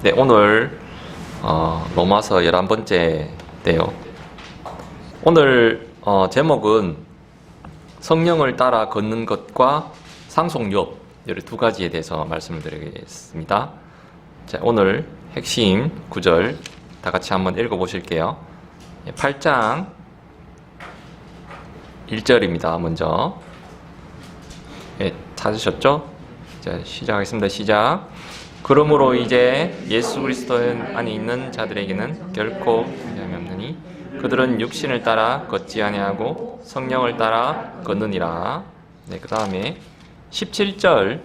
네, 오늘 로마서 11번째인데요. 오늘 제목은 성령을 따라 걷는 것과 상속욕, 이 두 가지에 대해서 말씀을 드리겠습니다. 자, 오늘 핵심 구절 다 같이 한번 읽어보실게요. 8장 1절입니다. 먼저 찾으셨죠? 자, 시작하겠습니다. 시작. 그러므로 이제 예수 그리스도 안에 있는 자들에게는 결코 변함이 없느니 그들은 육신을 따라 걷지 아니하고 성령을 따라 걷느니라. 네, 그 다음에 17절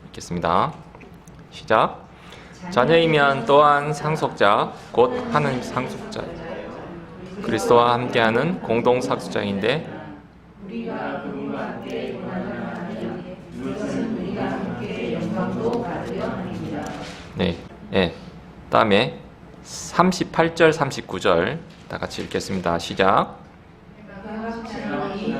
읽겠습니다. 시작. 자녀이면 또한 상속자 곧 하나님 상속자 그리스도와 함께하는 공동 삭수자인데 우리가 그분과 함께 고난을 이것은 우리가 함께 영광도 받으려 합니다. 네, 다음에 38절, 39절 다 같이 읽겠습니다. 시작. 각 천명이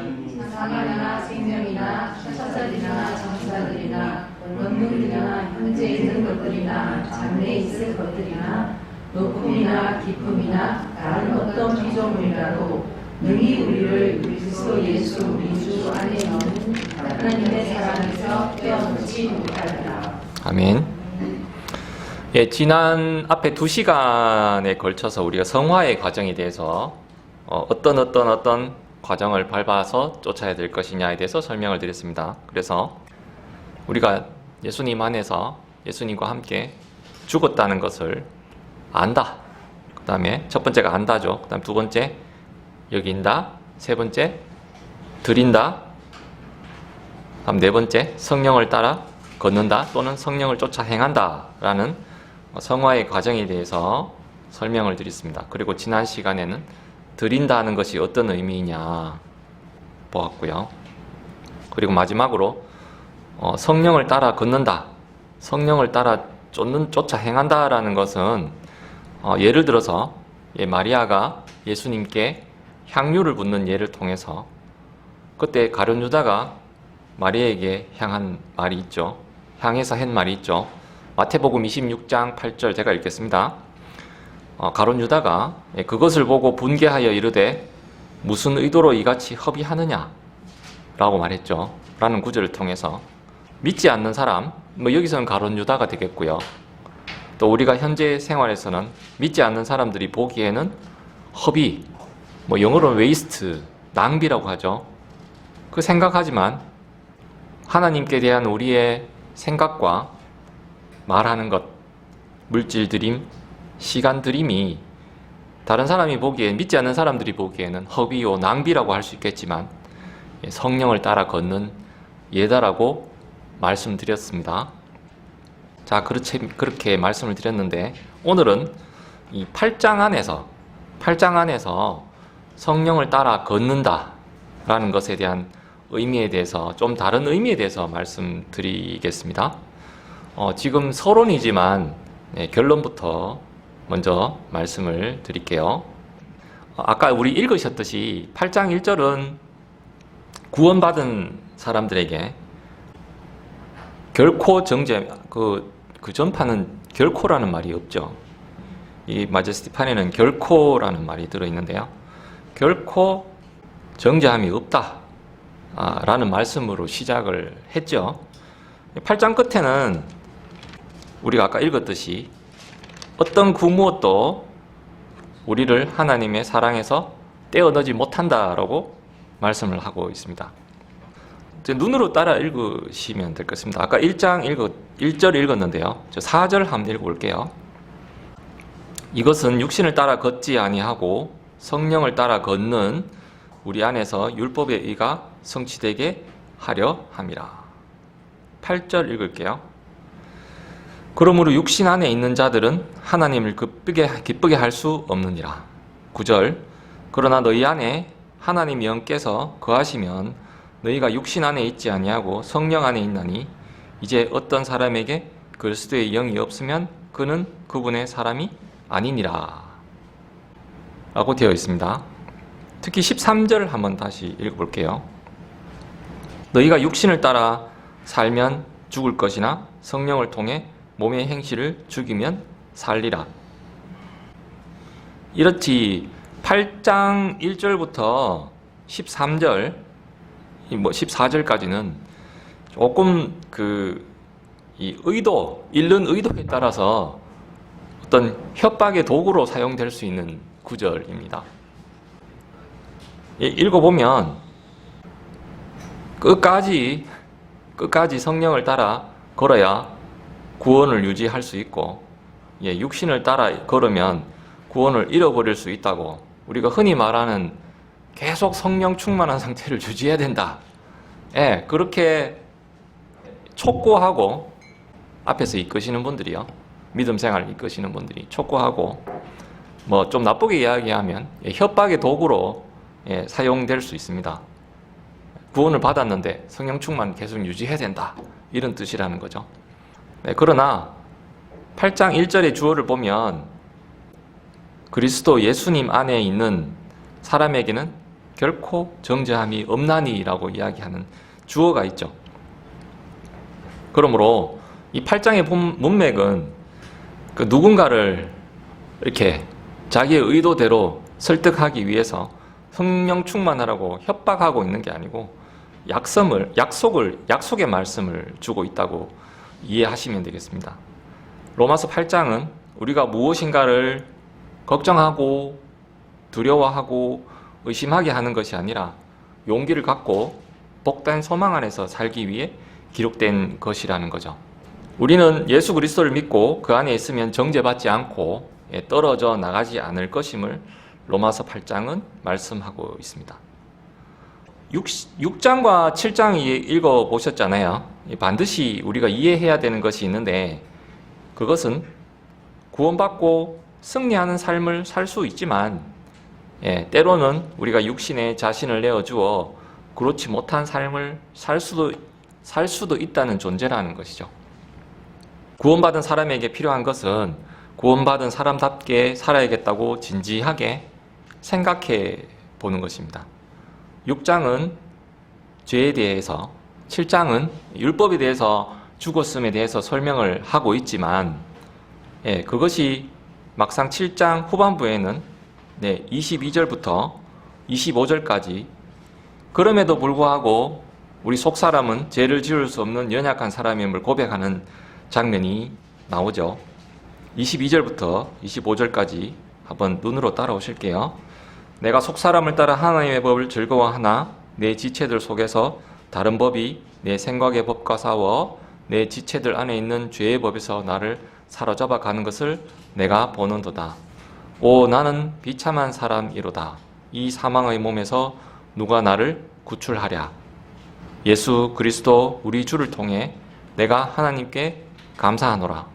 사망이나 생명이나 천사들이나 전사들이나 원능이나 현재 있는 것들이나 장래에 있을 것들이나 높음이나 깊음이나 다른 어떤 피조물이라도 능히 우리를 그리스도 예수 우리 주 안에 있는 하나님의 사랑에서 떼어놓지 못하리라. 아멘. 지난 앞에 2시간에 걸쳐서 우리가 성화의 과정에 대해서 어떤 과정을 밟아서 쫓아야 될 것이냐에 대해서 설명을 드렸습니다. 그래서 우리가 예수님 안에서 예수님과 함께 죽었다는 것을 안다. 그 다음에 첫 번째가 안다죠. 그 다음 두 번째 여긴다. 세 번째 드린다. 다음 네 번째 성령을 따라 걷는다 또는 성령을 쫓아 행한다 라는 성화의 과정에 대해서 설명을 드렸습니다. 그리고 지난 시간에는 드린다는 것이 어떤 의미이냐 보았고요. 그리고 마지막으로 성령을 따라 걷는다, 성령을 따라 쫓아 행한다 라는 것은 예를 들어서 마리아가 예수님께 향유를 붓는 예를 통해서 그때 가룟 유다가 마리아에게 향한 말이 있죠. 향해서 한 말이 있죠. 마태복음 26장 8절 제가 읽겠습니다. 가룟 유다가 그것을 보고 분개하여 이르되 무슨 의도로 이같이 허비하느냐 라고 말했죠. 라는 구절을 통해서 믿지 않는 사람, 여기서는 가룟 유다가 되겠고요. 또 우리가 현재 생활에서는 믿지 않는 사람들이 보기에는 허비, 영어로는 웨이스트, 낭비라고 하죠. 그 생각하지만 하나님께 대한 우리의 생각과 말하는 것, 물질 드림, 시간 드림이 다른 사람이 보기엔, 믿지 않는 사람들이 보기에는 허비요, 낭비라고 할 수 있겠지만 성령을 따라 걷는 예다라고 말씀드렸습니다. 자, 그렇게 말씀을 드렸는데 오늘은 이 8장 안에서 성령을 따라 걷는다 라는 것에 대한 의미에 대해서 좀 다른 의미에 대해서 말씀드리겠습니다. 지금 서론이지만 결론부터 먼저 말씀을 드릴게요. 아까 우리 읽으셨듯이 8장 1절은 구원받은 사람들에게 결코 정죄, 그 전파는 결코라는 말이 없죠. 이 마제스티판에는 결코라는 말이 들어있는데요. 결코 정죄함이 없다 라는 말씀으로 시작을 했죠. 8장 끝에는 우리가 아까 읽었듯이 어떤 그 무엇도 우리를 하나님의 사랑에서 떼어넣지 못한다라고 말씀을 하고 있습니다. 눈으로 따라 읽으시면 될 것 같습니다. 아까 1절 읽었는데요. 4절 한번 읽어볼게요. 이것은 육신을 따라 걷지 아니하고 성령을 따라 걷는 우리 안에서 율법의 의가 성취되게 하려 함이라. 8절 읽을게요. 그러므로 육신 안에 있는 자들은 하나님을 기쁘게 할 수 없느니라. 9절 그러나 너희 안에 하나님의 영께서 거하시면 너희가 육신 안에 있지 아니하고 성령 안에 있나니 이제 어떤 사람에게 그리스도의 영이 없으면 그는 그분의 사람이 아니니라 라고 되어 있습니다. 특히 13절 한번 다시 읽어볼게요. 너희가 육신을 따라 살면 죽을 것이나 성령을 통해 몸의 행실을 죽이면 살리라. 이렇지 8장 1절부터 13절, 14절까지는 조금 이 읽는 의도에 따라서 어떤 협박의 도구로 사용될 수 있는 구절입니다. 읽어보면 끝까지 성령을 따라 걸어야 구원을 유지할 수 있고, 육신을 따라 걸으면 구원을 잃어버릴 수 있다고, 우리가 흔히 말하는 계속 성령 충만한 상태를 유지해야 된다. 그렇게 촉구하고, 앞에서 이끄시는 분들이요, 믿음 생활을 이끄시는 분들이 촉구하고, 좀 나쁘게 이야기하면 협박의 도구로 사용될 수 있습니다. 구원을 받았는데 성령 충만 계속 유지해야 된다, 이런 뜻이라는 거죠. 그러나 8장 1절의 주어를 보면 그리스도 예수님 안에 있는 사람에게는 결코 정죄함이 없나니라고 이야기하는 주어가 있죠. 그러므로 이 8장의 문맥은 누군가를 이렇게 자기의 의도대로 설득하기 위해서 성령 충만하라고 협박하고 있는 게 아니고 약속의 말씀을 주고 있다고 이해하시면 되겠습니다. 로마서 8장은 우리가 무엇인가를 걱정하고 두려워하고 의심하게 하는 것이 아니라 용기를 갖고 복된 소망 안에서 살기 위해 기록된 것이라는 거죠. 우리는 예수 그리스도를 믿고 그 안에 있으면 정죄받지 않고 떨어져 나가지 않을 것임을 로마서 8장은 말씀하고 있습니다. 6장과 7장 읽어보셨잖아요. 반드시 우리가 이해해야 되는 것이 있는데, 그것은 구원받고 승리하는 삶을 살 수 있지만, 때로는 우리가 육신에 자신을 내어주어 그렇지 못한 삶을 살 수도 있다는 존재라는 것이죠. 구원받은 사람에게 필요한 것은 구원받은 사람답게 살아야겠다고 진지하게 생각해 보는 것입니다. 6장은 죄에 대해서, 7장은 율법에 대해서, 죽었음에 대해서 설명을 하고 있지만, 그것이 막상 7장 후반부에는 22절부터 25절까지 그럼에도 불구하고 우리 속사람은 죄를 지을 수 없는 연약한 사람임을 고백하는 장면이 나오죠. 22절부터 25절까지 한번 눈으로 따라오실게요. 내가 속사람을 따라 하나님의 법을 즐거워하나 내 지체들 속에서 다른 법이 내 생각의 법과 싸워 내 지체들 안에 있는 죄의 법에서 나를 사로잡아 가는 것을 내가 보는도다. 오, 나는 비참한 사람이로다. 이 사망의 몸에서 누가 나를 구출하랴. 예수 그리스도 우리 주를 통해 내가 하나님께 감사하노라.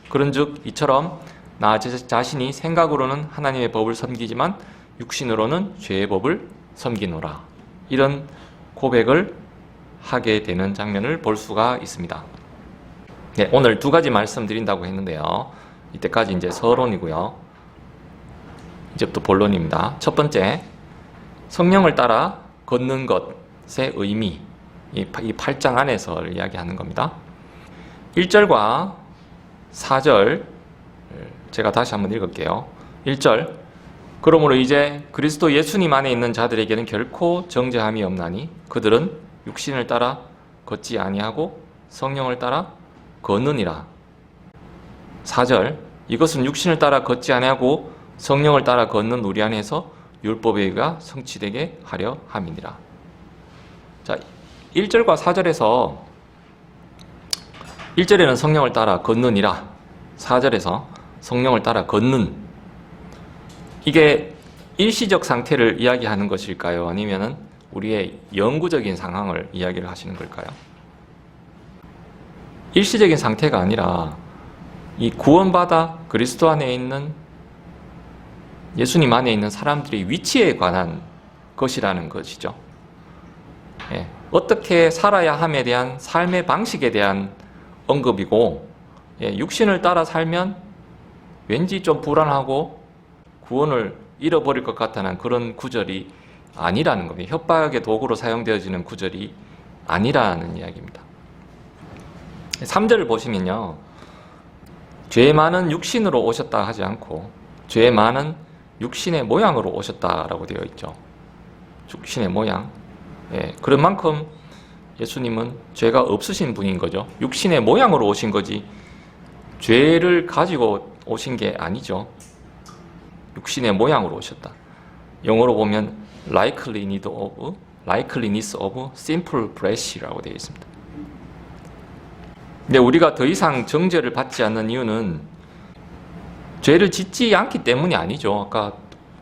그런즉 이처럼 나 자신이 생각으로는 하나님의 법을 섬기지만 육신으로는 죄의 법을 섬기노라. 이런 고백을 하게 되는 장면을 볼 수가 있습니다. 오늘 두 가지 말씀드린다고 했는데요. 이때까지 이제 서론이고요. 이제부터 본론입니다. 첫 번째, 성령을 따라 걷는 것의 의미, 이 8장 안에서 이야기하는 겁니다. 1절과 4절 제가 다시 한번 읽을게요. 1절, 그러므로 이제 그리스도 예수님 안에 있는 자들에게는 결코 정죄함이 없나니 그들은 육신을 따라 걷지 아니하고 성령을 따라 걷느니라. 4절, 이것은 육신을 따라 걷지 아니하고 성령을 따라 걷는 우리 안에서 율법의 의가 성취되게 하려 함이니라. 자, 1절과 4절에서 1절에는 성령을 따라 걷느니라, 4절에서 성령을 따라 걷는, 이게 일시적 상태를 이야기하는 것일까요? 아니면은 우리의 영구적인 상황을 이야기를 하시는 걸까요? 일시적인 상태가 아니라 이 구원받아 그리스도 안에 있는, 예수님 안에 있는 사람들의 위치에 관한 것이라는 것이죠. 어떻게 살아야 함에 대한 삶의 방식에 대한 언급이고, 육신을 따라 살면 왠지 좀 불안하고 구원을 잃어버릴 것 같다는 그런 구절이 아니라는 겁니다. 협박의 도구로 사용되어지는 구절이 아니라는 이야기입니다. 3절을 보시면요, 죄 많은 육신으로 오셨다 하지 않고 죄 많은 육신의 모양으로 오셨다라고 되어 있죠. 육신의 모양. 예, 그런 만큼 예수님은 죄가 없으신 분인 거죠. 육신의 모양으로 오신 거지 죄를 가지고 오신 게 아니죠. 육신의 모양으로 오셨다. 영어로 보면 likeliness of simple flesh라고 되어 있습니다. 근데 우리가 더 이상 정죄를 받지 않는 이유는 죄를 짓지 않기 때문이 아니죠. 아까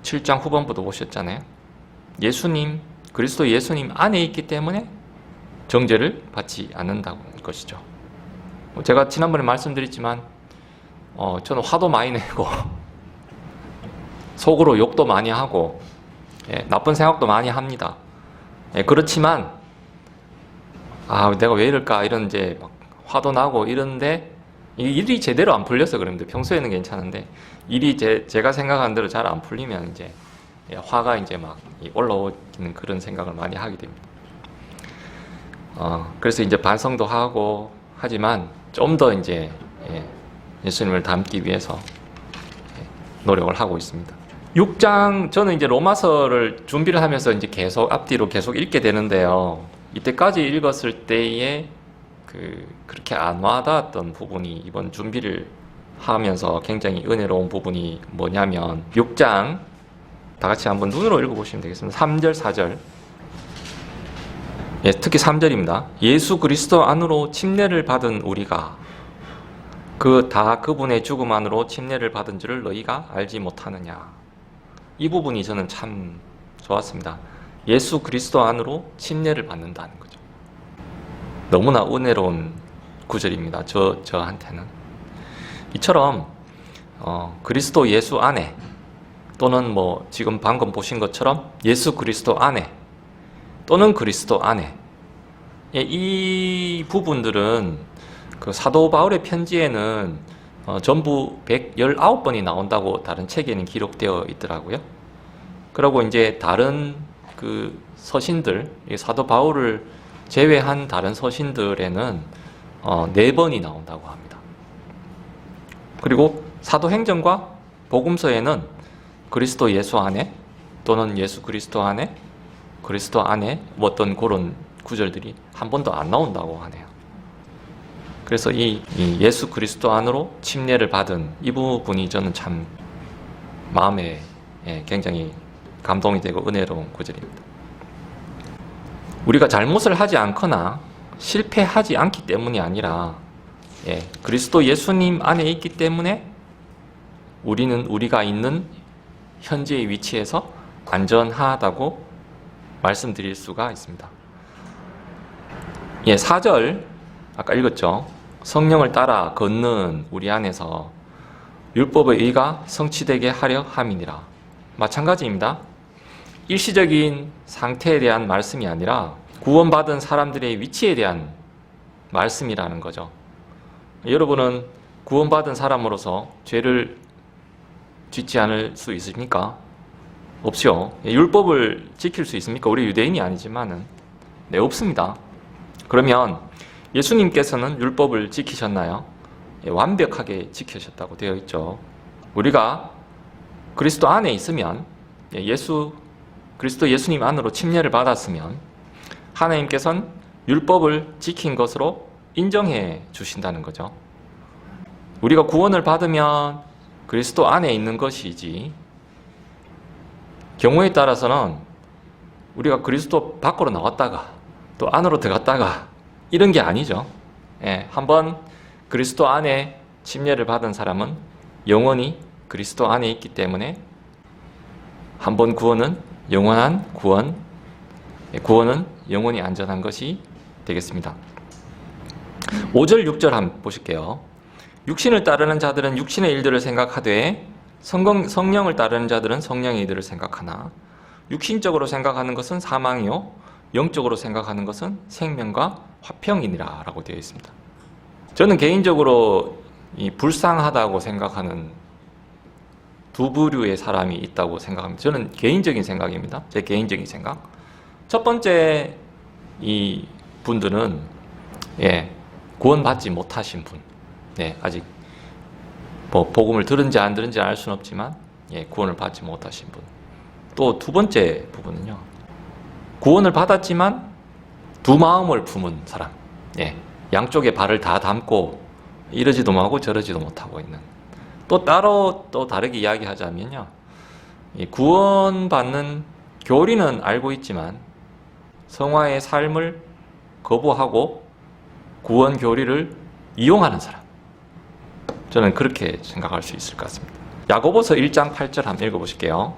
7장 후반부도 보셨잖아요. 예수님, 그리스도 예수님 안에 있기 때문에 정죄를 받지 않는다는 것이죠. 제가 지난번에 말씀드렸지만 저는 화도 많이 내고 속으로 욕도 많이 하고 나쁜 생각도 많이 합니다. 그렇지만 내가 왜 이럴까 이런 이제 막 화도 나고 이런데 일이 제대로 안 풀려서 그럽니다. 평소에는 괜찮은데 일이 제가 생각한 대로 잘 안 풀리면 이제 화가 이제 막 올라오는 그런 생각을 많이 하게 됩니다. 그래서 이제 반성도 하고 하지만 좀 더 이제 예수님을 닮기 위해서 노력을 하고 있습니다. 6장 저는 이제 로마서를 준비를 하면서 이제 계속 앞뒤로 계속 읽게 되는데요. 이때까지 읽었을 때에 그렇게 안 와닿았던 부분이 이번 준비를 하면서 굉장히 은혜로운 부분이 뭐냐면 6장 다 같이 한번 눈으로 읽어보시면 되겠습니다. 3절, 4절. 특히 3절입니다. 예수 그리스도 안으로 침례를 받은 우리가 그분의 죽음 안으로 침례를 받은 줄을 너희가 알지 못하느냐. 이 부분이 저는 참 좋았습니다. 예수 그리스도 안으로 침례를 받는다는 거죠. 너무나 은혜로운 구절입니다. 저한테는. 이처럼 그리스도 예수 안에 또는 지금 방금 보신 것처럼 예수 그리스도 안에 또는 그리스도 안에 이 부분들은 그 사도 바울의 편지에는 전부 119번이 나온다고 다른 책에는 기록되어 있더라고요. 그리고 이제 다른 그 서신들, 사도 바울을 제외한 다른 서신들에는 4번이 나온다고 합니다. 그리고 사도행전과 복음서에는 그리스도 예수 안에 또는 예수 그리스도 안에 그리스도 안에 어떤 그런 구절들이 한 번도 안 나온다고 하네요. 그래서 이 예수 그리스도 안으로 침례를 받은 이 부분이 저는 참 마음에 굉장히 감동이 되고 은혜로운 구절입니다. 우리가 잘못을 하지 않거나 실패하지 않기 때문이 아니라 그리스도 예수님 안에 있기 때문에 우리는 우리가 있는 현재의 위치에서 안전하다고 말씀드릴 수가 있습니다. 4절 아까 읽었죠. 성령을 따라 걷는 우리 안에서 율법의 의가 성취되게 하려 함이니라. 마찬가지입니다. 일시적인 상태에 대한 말씀이 아니라 구원받은 사람들의 위치에 대한 말씀이라는 거죠. 여러분은 구원받은 사람으로서 죄를 짓지 않을 수 있습니까? 없죠. 율법을 지킬 수 있습니까? 우리 유대인이 아니지만은 없습니다. 그러면 예수님께서는 율법을 지키셨나요? 완벽하게 지키셨다고 되어 있죠. 우리가 그리스도 안에 있으면 그리스도 예수님 안으로 침례를 받았으면 하나님께서는 율법을 지킨 것으로 인정해 주신다는 거죠. 우리가 구원을 받으면 그리스도 안에 있는 것이지 경우에 따라서는 우리가 그리스도 밖으로 나왔다가 또 안으로 들어갔다가 이런 게 아니죠. 한번 그리스도 안에 침례를 받은 사람은 영원히 그리스도 안에 있기 때문에 한번 구원은 영원한 구원은 영원히 안전한 것이 되겠습니다. 5절 6절 한번 보실게요. 육신을 따르는 자들은 육신의 일들을 생각하되 성령을 따르는 자들은 성령의 일들을 생각하나 육신적으로 생각하는 것은 사망이요 영적으로 생각하는 것은 생명과 화평이니라 라고 되어 있습니다. 저는 개인적으로 불쌍하다고 생각하는 두 부류의 사람이 있다고 생각합니다. 저는 개인적인 생각입니다. 제 개인적인 생각. 첫 번째 이 분들은 구원받지 못하신 분, 아직 뭐 복음을 들은지 안 들은지 알 수는 없지만 구원을 받지 못하신 분. 또 두 번째 부분은요. 구원을 받았지만 두 마음을 품은 사람. 양쪽에 발을 다 담고 이러지도 못하고 저러지도 못하고 있는. 또 따로 또 다르게 이야기하자면요. 이 구원받는 교리는 알고 있지만 성화의 삶을 거부하고 구원 교리를 이용하는 사람. 저는 그렇게 생각할 수 있을 것 같습니다. 야고보서 1장 8절 한번 읽어보실게요.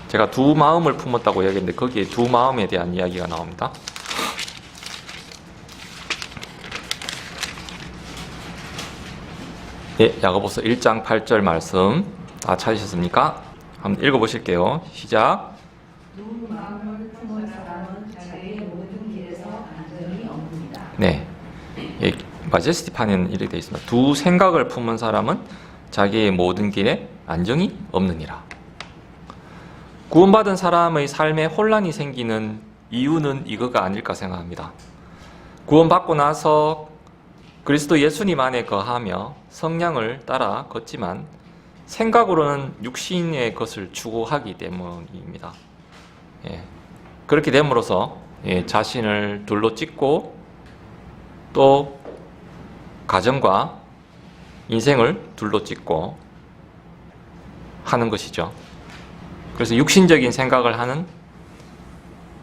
제가 두 마음을 품었다고 이야기했는데 거기에 두 마음에 대한 이야기가 나옵니다. 야고보서 1장 8절 말씀 다 찾으셨습니까? 한번 읽어보실게요. 시작. 두 마음을 품은 사람은 자기의 모든 길에서 안전이 없느니라. 네, 마제스티판에는 이렇게 되어 있습니다. 두 생각을 품은 사람은 자기의 모든 길에 안정이 없느니라. 구원받은 사람의 삶에 혼란이 생기는 이유는 이거가 아닐까 생각합니다. 구원받고 나서 그리스도 예수님 안에 거하며 성령을 따라 걷지만 생각으로는 육신의 것을 추구하기 때문입니다. 그렇게 됨으로써 자신을 둘러 찢고 또 가정과 인생을 둘러 찢고 하는 것이죠. 그래서 육신적인 생각을 하는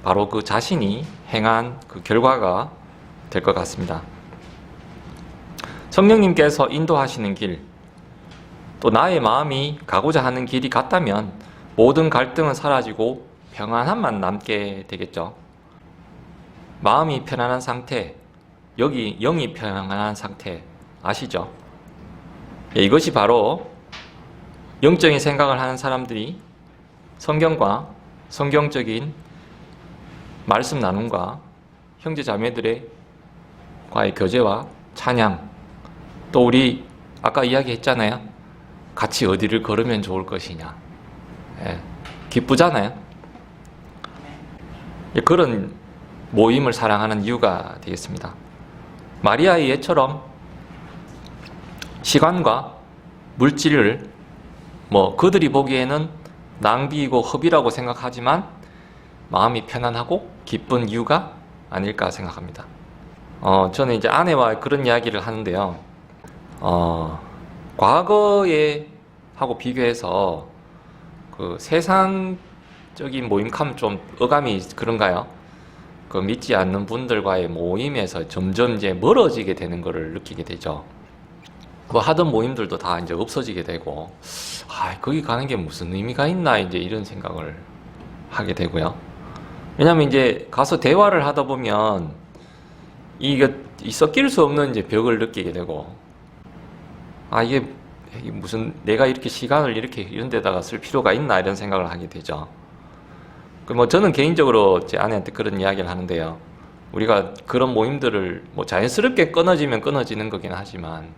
바로 그 자신이 행한 그 결과가 될 것 같습니다. 성령님께서 인도하시는 길, 또 나의 마음이 가고자 하는 길이 같다면 모든 갈등은 사라지고 평안함만 남게 되겠죠. 마음이 편안한 상태, 여기 영이 편안한 상태 아시죠? 이것이 바로 영적인 생각을 하는 사람들이 성경과 성경적인 말씀 나눔과 형제 자매들의 과의 교제와 찬양, 또 우리 아까 이야기했잖아요. 같이 어디를 걸으면 좋을 것이냐. 기쁘잖아요. 그런 모임을 사랑하는 이유가 되겠습니다. 마리아의 예처럼 시간과 물질을 그들이 보기에는 낭비이고 허비라고 생각하지만 마음이 편안하고 기쁜 이유가 아닐까 생각합니다. 저는 이제 아내와 그런 이야기를 하는데요. 과거에 하고 비교해서 그 세상적인 모임하면 좀 어감이 그런가요? 그 믿지 않는 분들과의 모임에서 점점 이제 멀어지게 되는 것을 느끼게 되죠. 하던 모임들도 다 이제 없어지게 되고, 거기 가는 게 무슨 의미가 있나, 이제 이런 생각을 하게 되고요. 왜냐면 이제 가서 대화를 하다 보면, 이게 섞일 수 없는 이제 벽을 느끼게 되고, 이게 무슨 내가 이렇게 시간을 이렇게 이런 데다가 쓸 필요가 있나, 이런 생각을 하게 되죠. 저는 개인적으로 제 아내한테 그런 이야기를 하는데요. 우리가 그런 모임들을 자연스럽게 끊어지면 끊어지는 거긴 하지만,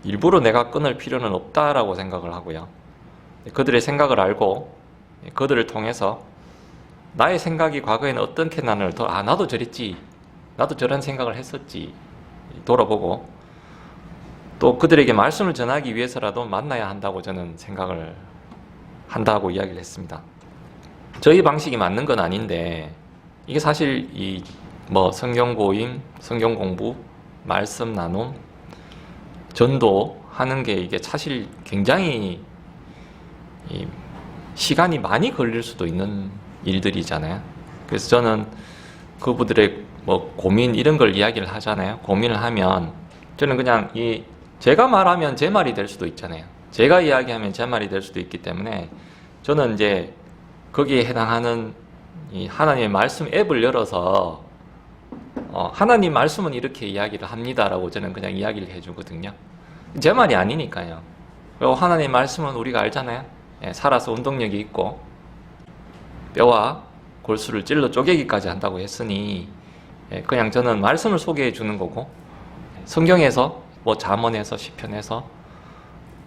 일부러 내가 끊을 필요는 없다라고 생각을 하고요. 그들의 생각을 알고 그들을 통해서 나의 생각이 과거에는 어떻게 나도 저랬지, 나도 저런 생각을 했었지 돌아보고, 또 그들에게 말씀을 전하기 위해서라도 만나야 한다고 저는 생각을 한다고 이야기를 했습니다. 저희 방식이 맞는 건 아닌데, 이게 사실 성경 모임, 성경 공부, 말씀 나눔, 전도하는 게 이게 사실 굉장히 시간이 많이 걸릴 수도 있는 일들이잖아요. 그래서 저는 그분들의 고민 이런 걸 이야기를 하잖아요. 고민을 하면 저는 그냥 제가 말하면 제 말이 될 수도 있잖아요. 제가 이야기하면 제 말이 될 수도 있기 때문에 저는 이제 거기에 해당하는 이 하나님의 말씀 앱을 열어서 하나님 말씀은 이렇게 이야기를 합니다라고 저는 그냥 이야기를 해주거든요. 제 말이 아니니까요. 그리고 하나님 말씀은 우리가 알잖아요. 살아서 운동력이 있고 뼈와 골수를 찔러 쪼개기까지 한다고 했으니 그냥 저는 말씀을 소개해 주는 거고, 성경에서 잠언에서 시편에서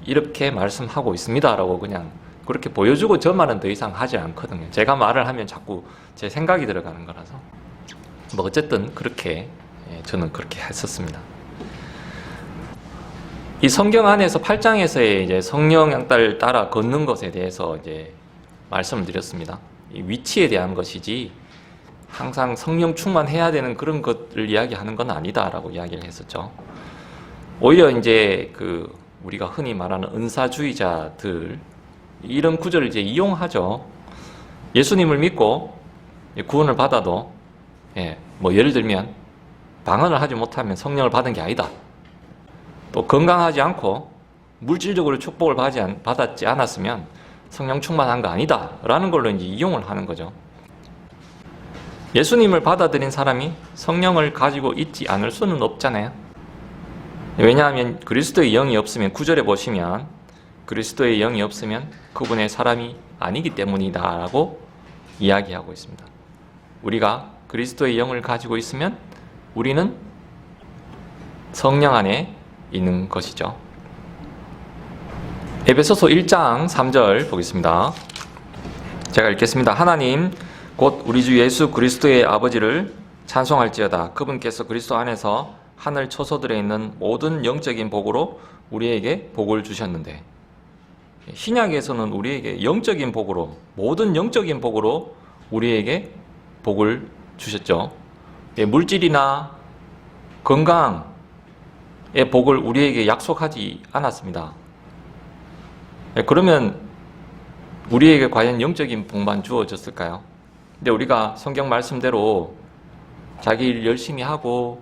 이렇게 말씀하고 있습니다라고 그냥 그렇게 보여주고 저 말은 더 이상 하지 않거든요. 제가 말을 하면 자꾸 제 생각이 들어가는 거라서. 어쨌든 그렇게 저는 그렇게 했었습니다. 이 성경 안에서 8장에서의 이제 성령 딸 따라 걷는 것에 대해서 이제 말씀을 드렸습니다. 이 위치에 대한 것이지 항상 성령 충만해야 되는 그런 것을 이야기하는 건 아니다라고 이야기를 했었죠. 오히려 이제 우리가 흔히 말하는 은사주의자들 이런 구절을 이제 이용하죠. 예수님을 믿고 구원을 받아도 뭐 예를 들면 방언을 하지 못하면 성령을 받은 게 아니다. 또 건강하지 않고 물질적으로 축복을 받았지 않았으면 성령 충만한 거 아니다 라는 걸로 이제 이용을 하는 거죠. 예수님을 받아들인 사람이 성령을 가지고 있지 않을 수는 없잖아요. 왜냐하면 그리스도의 영이 없으면 9절에 보시면 그리스도의 영이 없으면 그분의 사람이 아니기 때문이다 라고 이야기하고 있습니다. 우리가 그리스도의 영을 가지고 있으면 우리는 성령 안에 있는 것이죠. 에베소서 1장 3절 보겠습니다. 제가 읽겠습니다. 하나님 곧 우리 주 예수 그리스도의 아버지를 찬송할지어다. 그분께서 그리스도 안에서 하늘 초소들에 있는 모든 영적인 복으로 우리에게 복을 주셨는데, 신약에서는 우리에게 영적인 복으로, 모든 영적인 복으로 우리에게 복을 주셨죠. 물질이나 건강의 복을 우리에게 약속하지 않았습니다. 그러면 우리에게 과연 영적인 복만 주어졌을까요? 근데 우리가 성경 말씀대로 자기 일 열심히 하고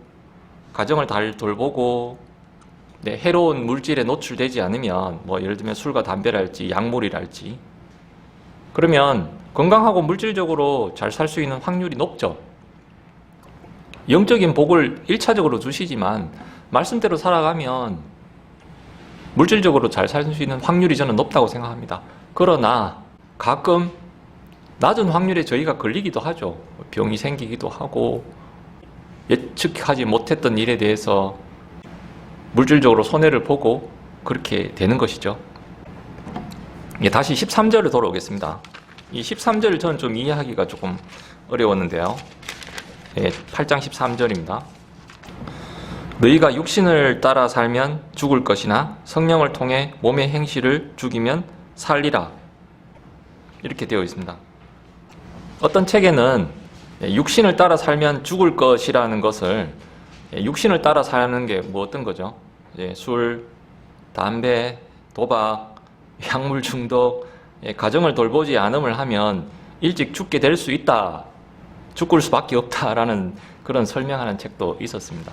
가정을 잘 돌보고 해로운 물질에 노출되지 않으면 뭐 예를 들면 술과 담배랄지 약물이랄지 그러면 건강하고 물질적으로 잘 살 수 있는 확률이 높죠. 영적인 복을 1차적으로 주시지만 말씀대로 살아가면 물질적으로 잘 살 수 있는 확률이 저는 높다고 생각합니다. 그러나 가끔 낮은 확률에 저희가 걸리기도 하죠. 병이 생기기도 하고 예측하지 못했던 일에 대해서 물질적으로 손해를 보고 그렇게 되는 것이죠. 다시 13절을 돌아오겠습니다. 이 13절을 저는 좀 이해하기가 조금 어려웠는데요. 8장 13절입니다. 너희가 육신을 따라 살면 죽을 것이나 성령을 통해 몸의 행실을 죽이면 살리라. 이렇게 되어 있습니다. 어떤 책에는 육신을 따라 살면 죽을 것이라는 것을 육신을 따라 사는 게 뭐 어떤 거죠? 술, 담배, 도박, 약물 중독, 가정을 돌보지 않음을 하면 일찍 죽게 될 수 있다. 죽을 수밖에 없다라는 그런 설명하는 책도 있었습니다.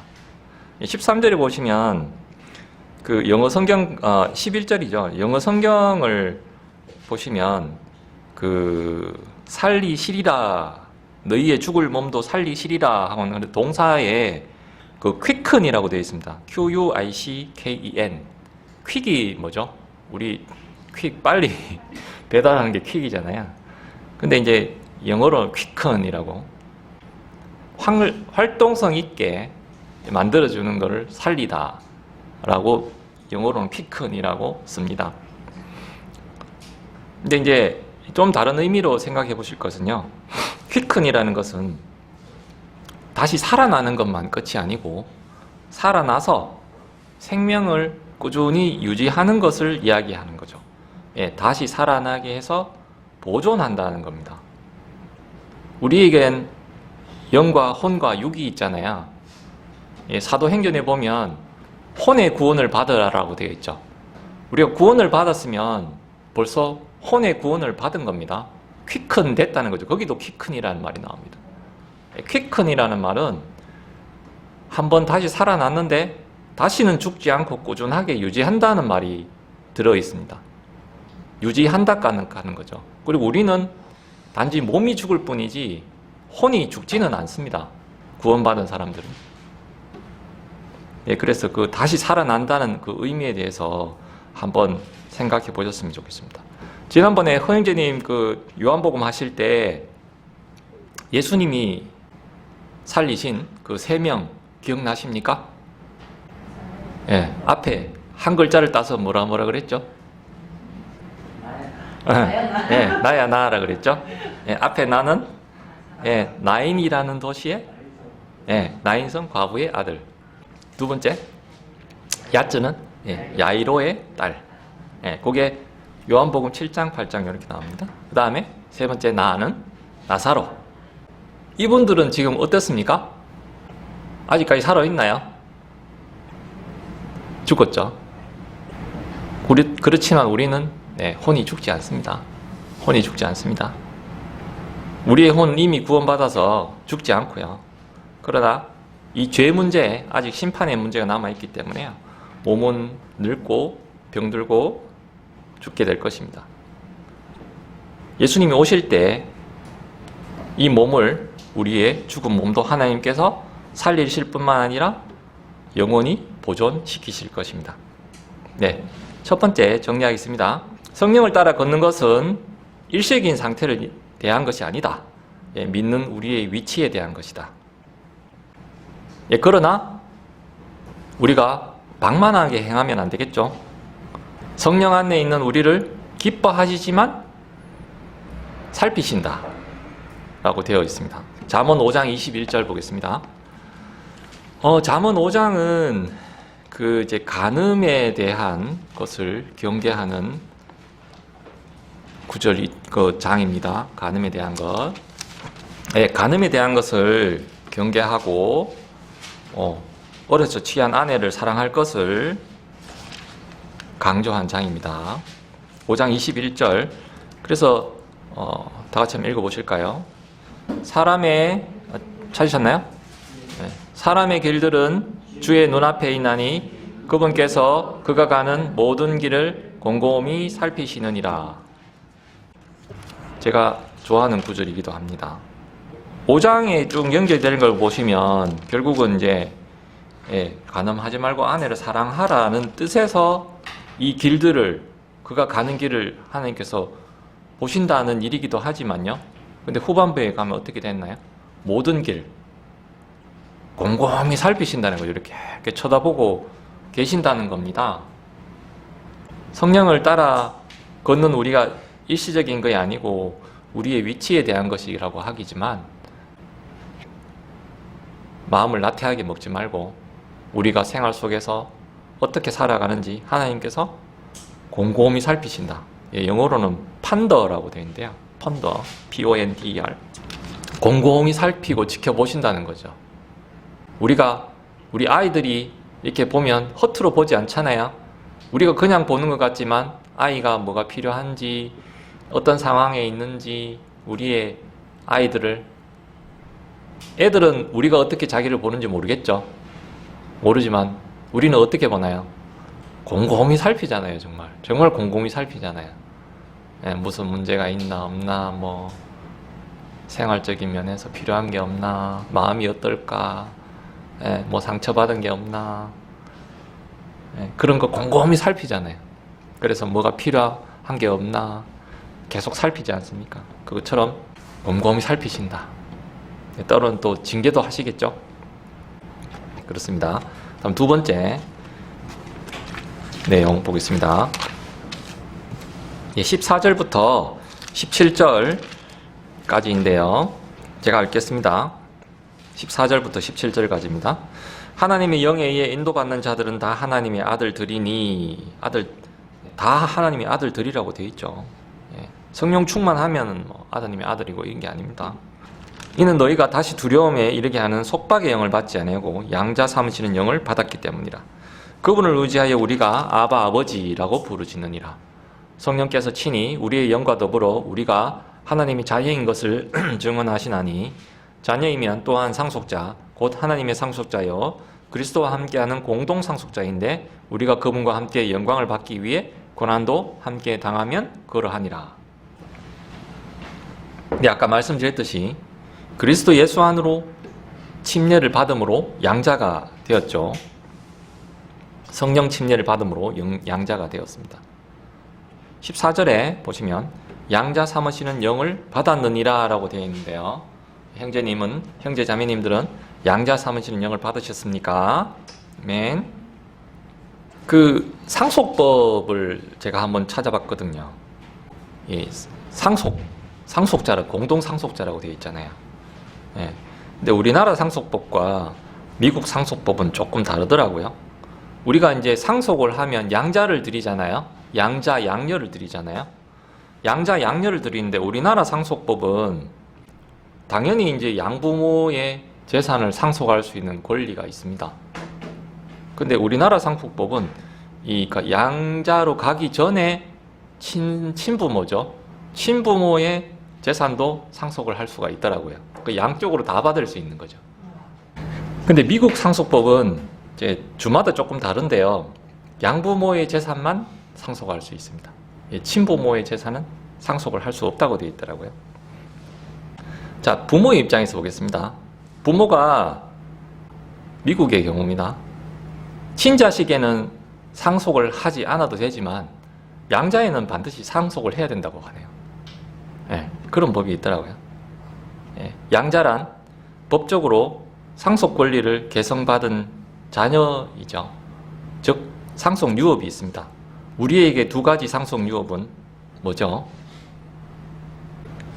13절에 보시면 그 영어 성경 11절이죠. 영어 성경을 보시면 살리시리라 너희의 죽을 몸도 살리시리라 하고는 동사에 quicken이라고 되어 있습니다. Q-U-I-C-K-E-N. 퀵이 뭐죠? 우리 퀵 빨리 배달하는 게 퀵이잖아요. 근데 이제 영어로 quicken이라고 활동성 있게 만들어주는 것을 살리다 라고 영어로는 quicken이라고 씁니다. 근데 이제 좀 다른 의미로 생각해 보실 것은요. quicken이라는 것은 다시 살아나는 것만 끝이 아니고 살아나서 생명을 꾸준히 유지하는 것을 이야기하는 거죠. 다시 살아나게 해서 보존한다는 겁니다. 우리에겐 영과 혼과 육이 있잖아요. 사도행전에 보면 혼의 구원을 받으라고 되어 있죠. 우리가 구원을 받았으면 벌써 혼의 구원을 받은 겁니다. 퀴큰 됐다는 거죠. 거기도 퀴큰이라는 말이 나옵니다. 퀴큰이라는 말은 한번 다시 살아났는데 다시는 죽지 않고 꾸준하게 유지한다는 말이 들어 있습니다. 유지한다는 거죠. 그리고 우리는 단지 몸이 죽을 뿐이지 혼이 죽지는 않습니다. 구원받은 사람들은. 그래서 다시 살아난다는 그 의미에 대해서 한번 생각해 보셨으면 좋겠습니다. 지난번에 허영재님 요한복음 하실 때 예수님이 살리신 그 3명 기억나십니까? 앞에 한 글자를 따서 뭐라 그랬죠? 나야 나라 그랬죠? 앞에 나는 나인이라는 도시의 나인성 과부의 아들. 두 번째 야츠는 예, 야이로의 딸. 예, 그게 요한복음 7장, 8장 이렇게 나옵니다. 그 다음에 세 번째 나는 나사로. 이분들은 지금 어떻습니까? 아직까지 살아있나요? 죽었죠. 그렇지만 우리는 혼이 죽지 않습니다. 혼이 죽지 않습니다. 우리의 혼은 이미 구원받아서 죽지 않고요. 그러나 이 죄 문제에 아직 심판의 문제가 남아있기 때문에요. 몸은 늙고 병들고 죽게 될 것입니다. 예수님이 오실 때 이 몸을, 우리의 죽은 몸도 하나님께서 살리실 뿐만 아니라 영원히 보존시키실 것입니다. 네, 첫 번째 정리하겠습니다. 성령을 따라 걷는 것은 일시적인 상태를 대한 것이 아니다. 믿는 우리의 위치에 대한 것이다. 그러나 우리가 방만하게 행하면 안 되겠죠. 성령 안에 있는 우리를 기뻐하시지만 살피신다 라고 되어 있습니다. 잠언 5장 21절 보겠습니다. 잠언 5장은 이제 간음에 대한 것을 경계하는 장입니다. 간음에 대한 것. 간음에 대한 것을 경계하고, 어려서 취한 아내를 사랑할 것을 강조한 장입니다. 5장 21절. 그래서, 다 같이 한번 읽어보실까요? 찾으셨나요? 사람의 길들은 주의 눈앞에 있나니 그분께서 그가 가는 모든 길을 곰곰이 살피시느니라. 제가 좋아하는 구절이기도 합니다. 5장에 쭉 연결되는 걸 보시면 결국은 이제 간음하지 말고 아내를 사랑하라는 뜻에서 이 길들을, 그가 가는 길을 하나님께서 보신다는 일이기도 하지만요. 근데 후반부에 가면 어떻게 됐나요? 모든 길 곰곰이 살피신다는 거죠. 이렇게 쳐다보고 계신다는 겁니다. 성령을 따라 걷는 우리가 일시적인 것이 아니고 우리의 위치에 대한 것이라고 하기지만 마음을 나태하게 먹지 말고 우리가 생활 속에서 어떻게 살아가는지 하나님께서 곰곰이 살피신다. 영어로는 판더라고 되어 있는데요. 판더, P-O-N-D-E-R. 곰곰이 살피고 지켜보신다는 거죠. 우리 아이들이 이렇게 보면 허투루 보지 않잖아요. 우리가 그냥 보는 것 같지만 아이가 뭐가 필요한지, 어떤 상황에 있는지, 우리의 애들은 우리가 어떻게 자기를 보는지 모르겠죠. 모르지만 우리는 어떻게 보나요? 곰곰이 살피잖아요. 정말 곰곰이 살피잖아요. 무슨 문제가 있나 없나, 생활적인 면에서 필요한 게 없나, 마음이 어떨까, 상처받은 게 없나, 그런 거 곰곰이 살피잖아요. 그래서 뭐가 필요한 게 없나 계속 살피지 않습니까? 그것처럼 곰곰이 살피신다. 때로는 또 징계도 하시겠죠? 그렇습니다. 다음 두 번째 내용 보겠습니다. 14절부터 17절까지인데요. 제가 읽겠습니다. 14절부터 17절까지입니다. 하나님의 영에 의해 인도받는 자들은 다 하나님의 아들들이니, 다 하나님의 아들들이라고 되어 있죠. 성령 충만하면 아드님의 아들이고 이런 게 아닙니다. 이는 너희가 다시 두려움에 이르게 하는 속박의 영을 받지 아니하고 양자 삼으시는 영을 받았기 때문이라. 그분을 의지하여 우리가 아바 아버지라고 부르짖느니라. 성령께서 친히 우리의 영과 더불어 우리가 하나님이 자녀인 것을 증언하시나니, 자녀이면 또한 상속자 곧 하나님의 상속자여 그리스도와 함께하는 공동 상속자인데 우리가 그분과 함께 영광을 받기 위해 고난도 함께 당하면 그러하니라. 근데 아까 말씀드렸듯이 그리스도 예수 안으로 침례를 받음으로 양자가 되었죠. 성령 침례를 받음으로 양자가 되었습니다. 14절에 보시면 양자 삼으시는 영을 받았느니라 라고 되어 있는데요. 형제 자매님들은 양자 삼으시는 영을 받으셨습니까? 아멘. 그 상속법을 제가 한번 찾아봤거든요. 상속자라, 공동 상속자라고 되어 있잖아요. 근데 우리나라 상속법과 미국 상속법은 조금 다르더라고요. 우리가 이제 상속을 하면 양자를 드리잖아요. 양자, 양녀를 드리잖아요. 양자, 양녀를 드리는데 우리나라 상속법은 당연히 이제 양부모의 재산을 상속할 수 있는 권리가 있습니다. 근데 우리나라 상속법은 그러니까 양자로 가기 전에 친부모죠. 친부모의 재산도 상속을 할 수가 있더라고요. 그 양쪽으로 다 받을 수 있는 거죠. 근데 미국 상속법은 이제 주마다 조금 다른데요. 양부모의 재산만 상속할 수 있습니다. 친부모의 재산은 상속을 할 수 없다고 되어 있더라고요. 자, 부모의 입장에서 보겠습니다. 부모가 미국의 경우입니다. 친자식에는 상속을 하지 않아도 되지만 양자에는 반드시 상속을 해야 된다고 하네요. 예, 그런 법이 있더라고요. 예, 양자란 법적으로 상속 권리를 개성받은 자녀이죠. 즉 상속 유업이 있습니다. 우리에게 두 가지 상속 유업은 뭐죠?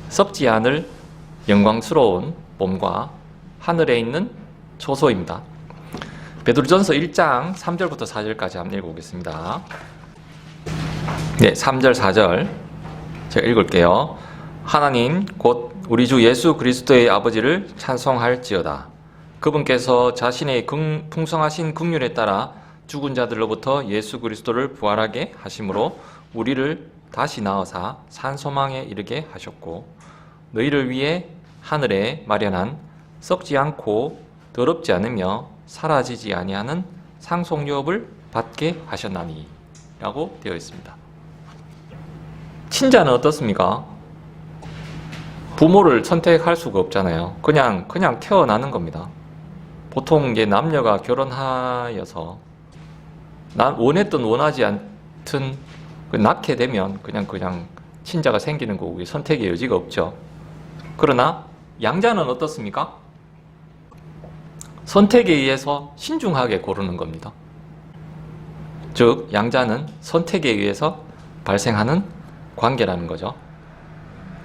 썩지 않을 영광스러운 몸과 하늘에 있는 초소입니다. 베드로전서 1장 3절부터 4절까지 한번 읽어보겠습니다. 네, 3절 4절 제가 읽을게요. 하나님 곧 우리 주 예수 그리스도의 아버지를 찬송할지어다. 그분께서 자신의 풍성하신 긍휼에 따라 죽은 자들로부터 예수 그리스도를 부활하게 하심으로 우리를 다시 낳으사 산 소망에 이르게 하셨고 너희를 위해 하늘에 마련한 썩지 않고 더럽지 않으며 사라지지 아니하는 상속유업을 받게 하셨나니 라고 되어 있습니다. 친자는 어떻습니까? 부모를 선택할 수가 없잖아요. 그냥 태어나는 겁니다. 보통 이제 남녀가 결혼하여서 원했든 원하지 않든 낳게 되면 그냥 친자가 생기는 거고 선택의 여지가 없죠. 그러나 양자는 어떻습니까? 선택에 의해서 신중하게 고르는 겁니다. 즉 양자는 선택에 의해서 발생하는 관계라는 거죠.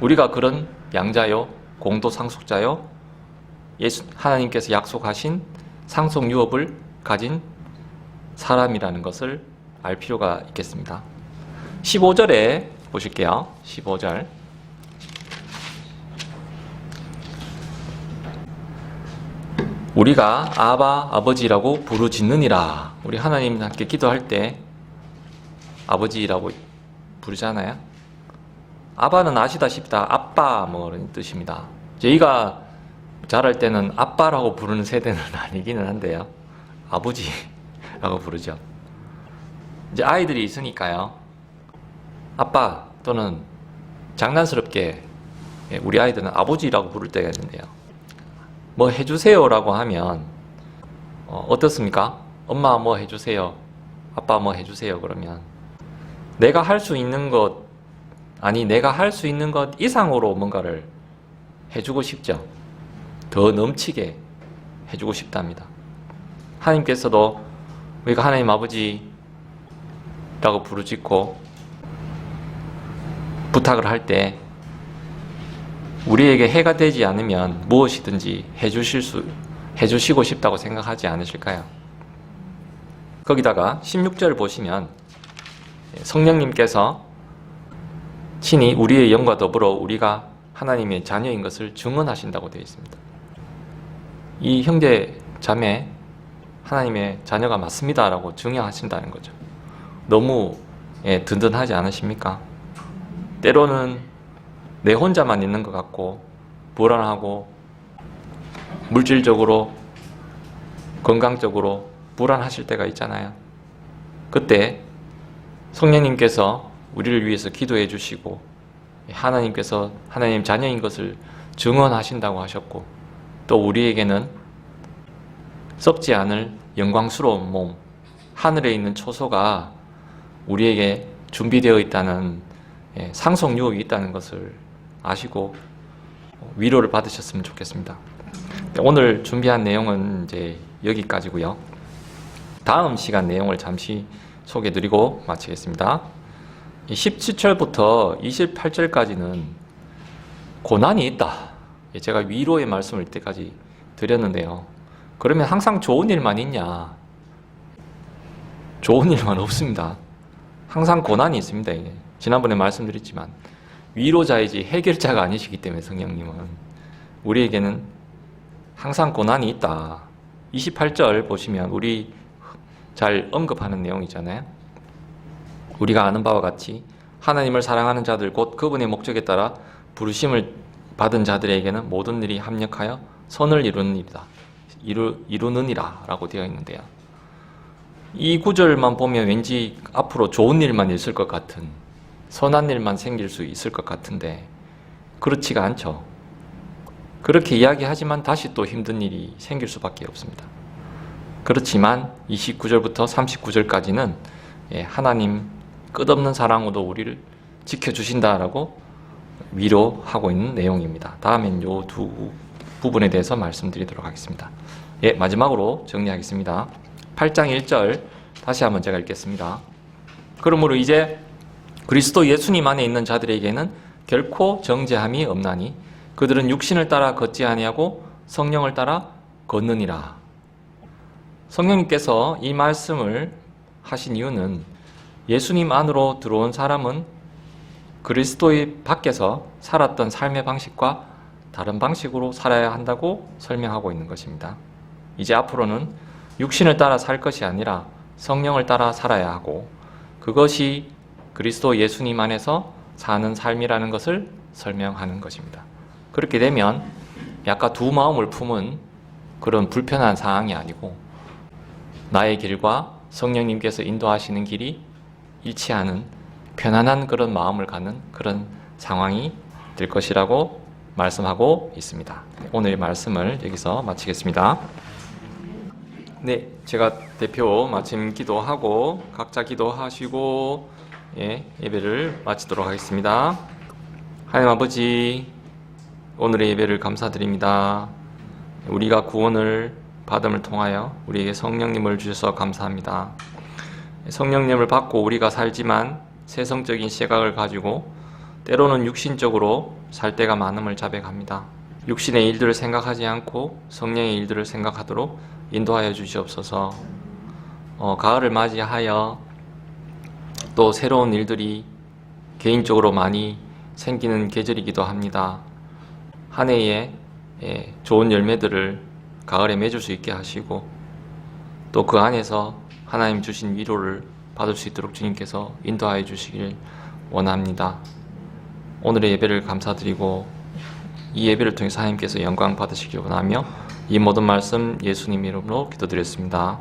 우리가 그런 양자요, 공도상속자요, 하나님께서 약속하신 상속유업을 가진 사람이라는 것을 알 필요가 있겠습니다. 15절에 보실게요. 15절. 우리가 아바, 아버지라고 부르짖느니라. 우리 하나님 함께 기도할 때 아버지라고 부르잖아요. 아바는 아시다시피 아빠 뭐 그런 뜻입니다. 저희가 자랄 때는 아빠라고 부르는 세대는 아니기는 한데요. 아버지라고 부르죠. 이제 아이들이 있으니까요. 아빠 또는 장난스럽게 우리 아이들은 아버지라고 부를 때가 있는데요. 뭐 해주세요라고 하면 어떻습니까? 엄마 뭐 해주세요. 아빠 뭐 해주세요. 그러면 내가 할 수 있는 것 내가 할 수 있는 것 이상으로 뭔가를 해주고 싶죠. 더 넘치게 해주고 싶답니다. 하나님께서도 우리가 하나님 아버지라고 부르짖고 부탁을 할 때 우리에게 해가 되지 않으면 무엇이든지 해주시고 싶다고 생각하지 않으실까요? 거기다가 16절 보시면 성령님께서 친히 우리의 영과 더불어 우리가 하나님의 자녀인 것을 증언하신다고 되어 있습니다. 이 형제 자매 하나님의 자녀가 맞습니다 라고 증언하신다는 거죠. 너무 든든하지 않으십니까? 때로는 내 혼자만 있는 것 같고 불안하고 물질적으로 건강적으로 불안하실 때가 있잖아요. 그때 성령님께서 우리를 위해서 기도해 주시고 하나님께서 하나님 자녀인 것을 증언하신다고 하셨고 또 우리에게는 썩지 않을 영광스러운 몸, 하늘에 있는 초소가 우리에게 준비되어 있다는 상속 유업이 있다는 것을 아시고 위로를 받으셨으면 좋겠습니다. 오늘 준비한 내용은 이제 여기까지고요. 다음 시간 내용을 잠시 소개해드리고 마치겠습니다. 17절부터 28절까지는 고난이 있다. 제가 위로의 말씀을 이때까지 드렸는데요. 그러면 항상 좋은 일만 있냐? 좋은 일만 없습니다. 항상 고난이 있습니다. 이게. 지난번에 말씀드렸지만 위로자이지 해결자가 아니시기 때문에 성령님은 우리에게는 항상 고난이 있다. 28절 보시면 우리 잘 언급하는 내용이잖아요. 우리가 아는 바와 같이 하나님을 사랑하는 자들 곧 그분의 목적에 따라 부르심을 받은 자들에게는 모든 일이 합력하여 선을 이루느니라 라고 되어 있는데요. 이 구절만 보면 왠지 앞으로 좋은 일만 있을 것 같은, 선한 일만 생길 수 있을 것 같은데 그렇지가 않죠. 그렇게 이야기하지만 다시 또 힘든 일이 생길 수밖에 없습니다. 그렇지만 29절부터 39절까지는 하나님 끝없는 사랑으로 우리를 지켜주신다라고 위로하고 있는 내용입니다. 다음엔 이 두 부분에 대해서 말씀드리도록 하겠습니다. 마지막으로 정리하겠습니다. 8장 1절 다시 한번 제가 읽겠습니다. 그러므로 이제 그리스도 예수님 안에 있는 자들에게는 결코 정죄함이 없나니 그들은 육신을 따라 걷지 아니하고 성령을 따라 걷느니라. 성령님께서 이 말씀을 하신 이유는 예수님 안으로 들어온 사람은 그리스도의 밖에서 살았던 삶의 방식과 다른 방식으로 살아야 한다고 설명하고 있는 것입니다. 이제 앞으로는 육신을 따라 살 것이 아니라 성령을 따라 살아야 하고 그것이 그리스도 예수님 안에서 사는 삶이라는 것을 설명하는 것입니다. 그렇게 되면 약간 두 마음을 품은 그런 불편한 상황이 아니고 나의 길과 성령님께서 인도하시는 길이 일치하는 편안한 그런 마음을 갖는 그런 상황이 될 것이라고 말씀하고 있습니다. 오늘 말씀을 여기서 마치겠습니다. 네, 제가 대표 마침 기도하고 각자 기도하시고 예배를 마치도록 하겠습니다. 하나님 아버지, 오늘의 예배를 감사드립니다. 우리가 구원을 받음을 통하여 우리에게 성령님을 주셔서 감사합니다. 성령님을 받고 우리가 살지만 세성적인 시각을 가지고 때로는 육신적으로 살 때가 많음을 자백합니다. 육신의 일들을 생각하지 않고 성령의 일들을 생각하도록 인도하여 주시옵소서. 가을을 맞이하여 또 새로운 일들이 개인적으로 많이 생기는 계절이기도 합니다. 한 해에 좋은 열매들을 가을에 맺을 수 있게 하시고 또 그 안에서 하나님 주신 위로를 받을 수 있도록 주님께서 인도하여 주시길 원합니다. 오늘의 예배를 감사드리고 이 예배를 통해서 하나님께서 영광 받으시길 원하며 이 모든 말씀 예수님 이름으로 기도드렸습니다.